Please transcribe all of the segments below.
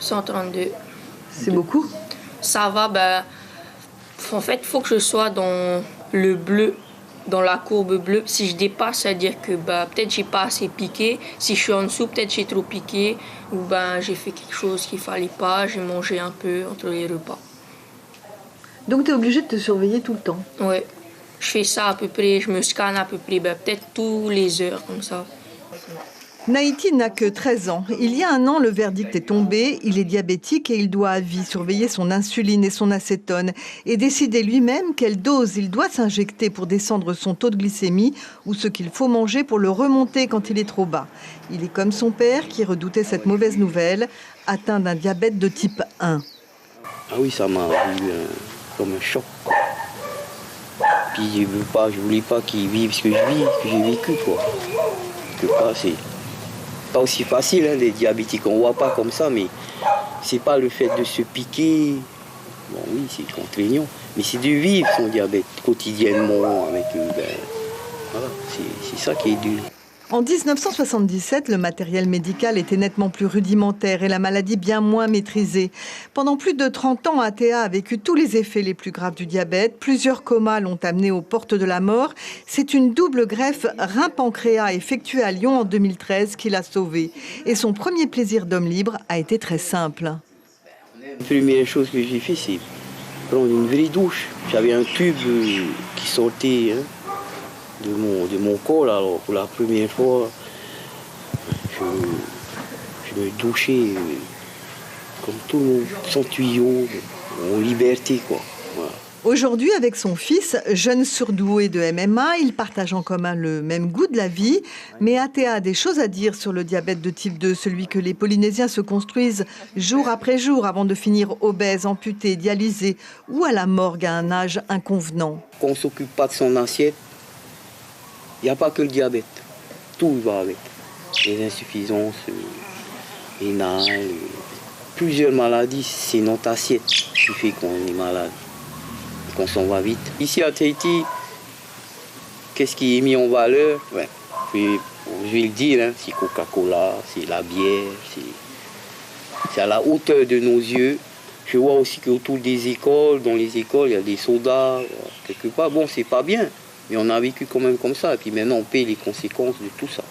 132. C'est beaucoup? Ça va, en fait, il faut que je sois dans le bleu, dans la courbe bleue. Si je dépasse, ça veut dire que peut-être j'ai pas assez piqué. Si je suis en dessous, peut-être j'ai trop piqué. Ou j'ai fait quelque chose qu'il fallait pas. J'ai mangé un peu entre les repas. Donc tu es obligé de te surveiller tout le temps? Oui. Je fais ça à peu près, je me scanne à peu près, peut-être tous les heures comme ça. Nahiti n'a que 13 ans. Il y a un an, le verdict est tombé. Il est diabétique et il doit à vie surveiller son insuline et son acétone et décider lui-même quelle dose il doit s'injecter pour descendre son taux de glycémie ou ce qu'il faut manger pour le remonter quand il est trop bas. Il est comme son père qui redoutait cette mauvaise nouvelle, atteint d'un diabète de type 1. Ah oui, ça m'a eu comme un choc, quoi. Puis je voulais pas qu'il vive ce que j'ai vécu, quoi. C'est pas aussi facile, hein, les diabétiques, on voit pas comme ça, mais c'est pas le fait de se piquer. Bon oui, c'est contraignant, mais c'est de vivre son diabète quotidiennement avec voilà, c'est ça qui est dur. En 1977, le matériel médical était nettement plus rudimentaire et la maladie bien moins maîtrisée. Pendant plus de 30 ans, Athéa a vécu tous les effets les plus graves du diabète. Plusieurs comas l'ont amené aux portes de la mort. C'est une double greffe rein-pancréas effectuée à Lyon en 2013 qui l'a sauvé. Et son premier plaisir d'homme libre a été très simple. La première chose que j'ai fait, c'est prendre une vraie douche. J'avais un tube qui sortait, hein, de mon corps. Alors, pour la première fois, je me douchais comme tout le monde, sans tuyau, en liberté, quoi. Voilà. Aujourd'hui, avec son fils, jeune surdoué de MMA, ils partagent en commun le même goût de la vie. Mais Athéa a des choses à dire sur le diabète de type 2, celui que les Polynésiens se construisent jour après jour avant de finir obèses, amputés, dialysés ou à la morgue à un âge inconvenant. Quand on ne s'occupe pas de son assiette, il n'y a pas que le diabète. Tout va avec. Les insuffisances rénales, plusieurs maladies, c'est notre assiette qui fait qu'on est malade. Qu'on s'en va vite. Ici à Tahiti, qu'est-ce qui est mis en valeur? Je vais le dire, hein, c'est Coca-Cola, c'est la bière, c'est à la hauteur de nos yeux. Je vois aussi qu'autour des écoles, dans les écoles, il y a des sodas, quelque part. Bon, c'est pas bien, mais on a vécu quand même comme ça. Et puis maintenant, on paye les conséquences de tout ça.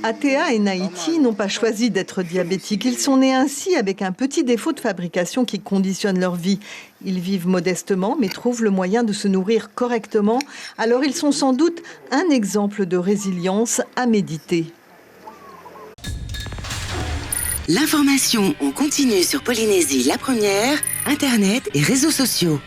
Athéa et Nahiti n'ont pas choisi d'être diabétiques. Ils sont nés ainsi avec un petit défaut de fabrication qui conditionne leur vie. Ils vivent modestement mais trouvent le moyen de se nourrir correctement. Alors ils sont sans doute un exemple de résilience à méditer. L'information en continu sur Polynésie la première, Internet et réseaux sociaux.